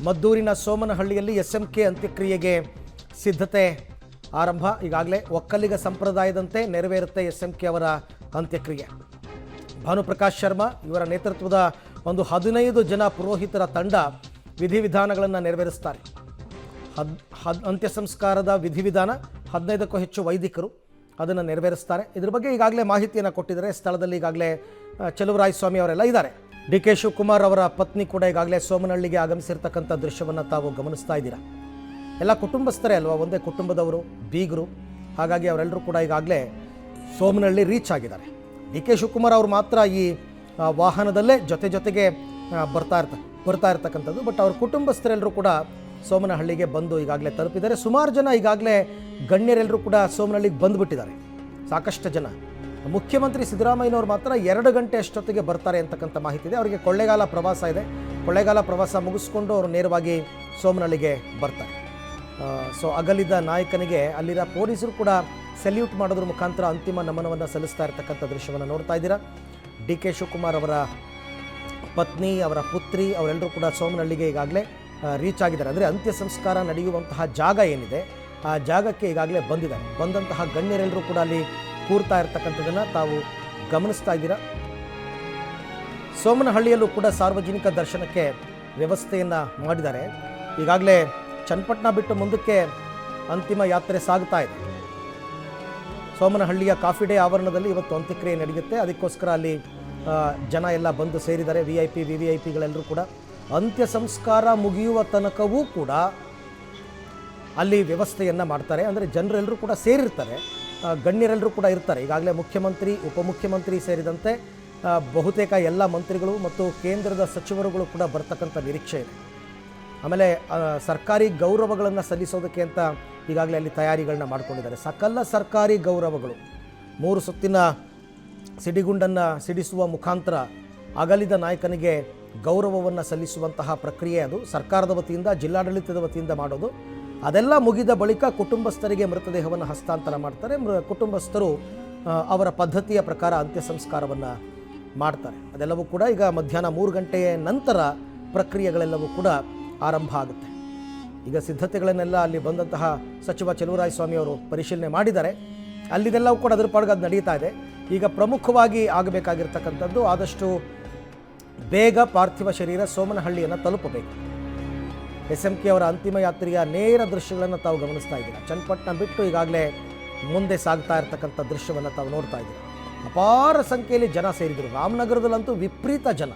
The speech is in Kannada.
ಮದ್ದೂರಿನ ಸೋಮನಹಳ್ಳಿಯಲ್ಲಿ SMK ಅಂತ್ಯಕ್ರಿಯೆಗೆ ಸಿದ್ಧತೆ ಆರಂಭ. ಈಗಾಗಲೇ ಒಕ್ಕಲಿಗ ಸಂಪ್ರದಾಯದಂತೆ ನೆರವೇರುತ್ತೆ SMK ಅವರ ಅಂತ್ಯಕ್ರಿಯೆ. ಭಾನುಪ್ರಕಾಶ್ ಶರ್ಮಾ ಇವರ ನೇತೃತ್ವದ ಒಂದು 15 ಜನ ಪುರೋಹಿತರ ತಂಡ ವಿಧಿವಿಧಾನಗಳನ್ನು ನೆರವೇರಿಸ್ತಾರೆ. ಅಂತ್ಯ ಸಂಸ್ಕಾರದ ವಿಧಿವಿಧಾನ 15ಕ್ಕೂ ಹೆಚ್ಚು ವೈದಿಕರು ಅದನ್ನು ನೆರವೇರಿಸ್ತಾರೆ. ಇದ್ರ ಬಗ್ಗೆ ಈಗಾಗಲೇ ಮಾಹಿತಿಯನ್ನು ಕೊಟ್ಟಿದ್ದಾರೆ. ಸ್ಥಳದಲ್ಲಿ ಈಗಾಗಲೇ ಚಲುವರಾಯಸ್ವಾಮಿ ಅವರೆಲ್ಲ ಇದ್ದಾರೆ. DK ಶಿವಕುಮಾರ್ ಅವರ ಪತ್ನಿ ಕೂಡ ಈಗಾಗಲೇ ಸೋಮನಹಳ್ಳಿಗೆ ಆಗಮಿಸಿರ್ತಕ್ಕಂಥ ದೃಶ್ಯವನ್ನು ತಾವು ಗಮನಿಸ್ತಾ ಇದ್ದೀರಾ. ಎಲ್ಲ ಕುಟುಂಬಸ್ಥರೇ ಅಲ್ವಾ, ಒಂದೇ ಕುಟುಂಬದವರು, ಬೀಗರು. ಹಾಗಾಗಿ ಅವರೆಲ್ಲರೂ ಕೂಡ ಈಗಾಗಲೇ ಸೋಮನಹಳ್ಳಿ ರೀಚ್ ಆಗಿದ್ದಾರೆ. DK ಶಿವಕುಮಾರ್ ಅವರು ಮಾತ್ರ ಈ ವಾಹನದಲ್ಲೇ ಜೊತೆಗೆ ಬರ್ತಾ ಇರ್ತಕ್ಕಂಥದ್ದು. ಬಟ್ ಅವ್ರ ಕುಟುಂಬಸ್ಥರೆಲ್ಲರೂ ಕೂಡ ಸೋಮನಹಳ್ಳಿಗೆ ಬಂದು ಈಗಾಗಲೇ ತಲುಪಿದ್ದಾರೆ. ಸುಮಾರು ಜನ ಈಗಾಗಲೇ ಗಣ್ಯರೆಲ್ಲರೂ ಕೂಡ ಸೋಮನಹಳ್ಳಿಗೆ ಬಂದುಬಿಟ್ಟಿದ್ದಾರೆ. ಸಾಕಷ್ಟು ಜನ. ಮುಖ್ಯಮಂತ್ರಿ ಸಿದ್ದರಾಮಯ್ಯನವರು ಮಾತ್ರ 2 ಗಂಟೆ ಅಷ್ಟೊತ್ತಿಗೆ ಬರ್ತಾರೆ ಅಂತಕ್ಕಂಥ ಮಾಹಿತಿ ಇದೆ. ಅವರಿಗೆ ಕೊಳ್ಳೇಗಾಲ ಪ್ರವಾಸ ಇದೆ. ಕೊಳ್ಳೇಗಾಲ ಪ್ರವಾಸ ಮುಗಿಸ್ಕೊಂಡು ಅವರು ನೇರವಾಗಿ ಸೋಮನಹಳ್ಳಿಗೆ ಬರ್ತಾರೆ. ಸೊ ಅಗಲಿದ ನಾಯಕನಿಗೆ ಅಲ್ಲಿನ ಪೊಲೀಸರು ಕೂಡ ಸೆಲ್ಯೂಟ್ ಮಾಡೋದ್ರ ಮುಖಾಂತರ ಅಂತಿಮ ನಮನವನ್ನು ಸಲ್ಲಿಸ್ತಾ ಇರ್ತಕ್ಕಂಥ ದೃಶ್ಯವನ್ನು ನೋಡ್ತಾ ಇದ್ದೀರಾ. DK ಶಿವಕುಮಾರ್ ಅವರ ಪತ್ನಿ, ಅವರ ಪುತ್ರಿ ಅವರೆಲ್ಲರೂ ಕೂಡ ಸೋಮನಹಳ್ಳಿಗೆ ಈಗಾಗಲೇ ರೀಚ್ ಆಗಿದ್ದಾರೆ. ಅಂದರೆ ಅಂತ್ಯ ಸಂಸ್ಕಾರ ನಡೆಯುವಂತಹ ಜಾಗ ಏನಿದೆ ಆ ಜಾಗಕ್ಕೆ ಈಗಾಗಲೇ ಬಂದಿದ್ದಾರೆ. ಬಂದಂತಹ ಗಣ್ಯರೆಲ್ಲರೂ ಕೂಡ ಅಲ್ಲಿ ಕೂರ್ತಾ ಇರ್ತಕ್ಕಂಥದ್ದನ್ನು ತಾವು ಗಮನಿಸ್ತಾ ಇದ್ದೀರಾ. ಸೋಮನಹಳ್ಳಿಯಲ್ಲೂ ಕೂಡ ಸಾರ್ವಜನಿಕ ದರ್ಶನಕ್ಕೆ ವ್ಯವಸ್ಥೆಯನ್ನು ಮಾಡಿದ್ದಾರೆ. ಈಗಾಗಲೇ ಚನ್ನಪಟ್ಟಣ ಬಿಟ್ಟು ಮುಂದಕ್ಕೆ ಅಂತಿಮ ಯಾತ್ರೆ ಸಾಗ್ತಾ ಇದೆ. ಸೋಮನಹಳ್ಳಿಯ ಕಾಫಿ ಡೇ ಆವರಣದಲ್ಲಿ ಇವತ್ತು ಅಂತ್ಯಕ್ರಿಯೆ ನಡೆಯುತ್ತೆ. ಅದಕ್ಕೋಸ್ಕರ ಅಲ್ಲಿ ಜನ ಎಲ್ಲ ಬಂದು ಸೇರಿದ್ದಾರೆ. VIP VVIPಗಳೆಲ್ಲರೂ ಕೂಡ ಅಂತ್ಯ ಸಂಸ್ಕಾರ ಮುಗಿಯುವ ತನಕವೂ ಕೂಡ ಅಲ್ಲಿ ವ್ಯವಸ್ಥೆಯನ್ನು ಮಾಡ್ತಾರೆ. ಅಂದರೆ ಜನರೆಲ್ಲರೂ ಕೂಡ ಸೇರಿರ್ತಾರೆ, ಗಣ್ಯರೆಲ್ಲರೂ ಕೂಡ ಇರ್ತಾರೆ. ಈಗಾಗಲೇ ಮುಖ್ಯಮಂತ್ರಿ, ಉಪಮುಖ್ಯಮಂತ್ರಿ ಸೇರಿದಂತೆ ಬಹುತೇಕ ಎಲ್ಲ ಮಂತ್ರಿಗಳು ಮತ್ತು ಕೇಂದ್ರದ ಸಚಿವರುಗಳು ಕೂಡ ಬರ್ತಕ್ಕಂಥ ನಿರೀಕ್ಷೆ ಇದೆ. ಆಮೇಲೆ ಸರ್ಕಾರಿ ಗೌರವಗಳನ್ನು ಸಲ್ಲಿಸೋದಕ್ಕೆ ಅಂತ ಈಗಾಗಲೇ ಅಲ್ಲಿ ತಯಾರಿಗಳನ್ನ ಮಾಡ್ಕೊಂಡಿದ್ದಾರೆ. ಸಕಲ ಸರ್ಕಾರಿ ಗೌರವಗಳು 3 ಸುತ್ತಿನ ಸಿಡಿಗುಂಡನ್ನು ಸಿಡಿಸುವ ಮುಖಾಂತರ ಅಗಲಿದ ನಾಯಕನಿಗೆ ಗೌರವವನ್ನು ಸಲ್ಲಿಸುವಂತಹ ಪ್ರಕ್ರಿಯೆ ಅದು ಸರ್ಕಾರದ ವತಿಯಿಂದ, ಜಿಲ್ಲಾಡಳಿತದ ವತಿಯಿಂದ ಮಾಡೋದು. ಅದೆಲ್ಲ ಮುಗಿದ ಬಳಿಕ ಕುಟುಂಬಸ್ಥರಿಗೆ ಮೃತದೇಹವನ್ನು ಹಸ್ತಾಂತರ ಮಾಡ್ತಾರೆ. ಕುಟುಂಬಸ್ಥರು ಅವರ ಪದ್ಧತಿಯ ಪ್ರಕಾರ ಅಂತ್ಯ ಸಂಸ್ಕಾರವನ್ನು ಮಾಡ್ತಾರೆ. ಅದೆಲ್ಲವೂ ಕೂಡ ಈಗ ಮಧ್ಯಾಹ್ನ 3 ಗಂಟೆಯ ನಂತರ ಪ್ರಕ್ರಿಯೆಗಳೆಲ್ಲವೂ ಕೂಡ ಆರಂಭ ಆಗುತ್ತೆ. ಈಗ ಸಿದ್ಧತೆಗಳನ್ನೆಲ್ಲ ಅಲ್ಲಿ ಬಂದಂತಹ ಸಚಿವ ಚಲುವರಾಯಸ್ವಾಮಿ ಅವರು ಪರಿಶೀಲನೆ ಮಾಡಿದ್ದಾರೆ. ಅಲ್ಲಿದೆಲ್ಲವೂ ಕೂಡ ಅದರ ಪಾಡಿಗೆ ಅದು ನಡೀತಾ ಇದೆ. ಈಗ ಪ್ರಮುಖವಾಗಿ ಆಗಬೇಕಾಗಿರ್ತಕ್ಕಂಥದ್ದು ಆದಷ್ಟು ಬೇಗ ಪಾರ್ಥಿವ ಶರೀರ ಸೋಮನಹಳ್ಳಿಯನ್ನು ತಲುಪಬೇಕು. SMK ಅವರ ಅಂತಿಮ ಯಾತ್ರೆಯ ನೇರ ದೃಶ್ಯಗಳನ್ನು ತಾವು ಗಮನಿಸ್ತಾ ಇದ್ದೀರಾ. ಚನ್ನಪಟ್ಟಣ ಬಿಟ್ಟು ಈಗಾಗಲೇ ಮುಂದೆ ಸಾಗ್ತಾ ಇರತಕ್ಕಂಥ ದೃಶ್ಯವನ್ನು ತಾವು ನೋಡ್ತಾ ಇದ್ದೀರಾ. ಅಪಾರ ಸಂಖ್ಯೆಯಲ್ಲಿ ಜನ ಸೇರಿದರು. ರಾಮನಗರದಲ್ಲಂತೂ ವಿಪರೀತ ಜನ.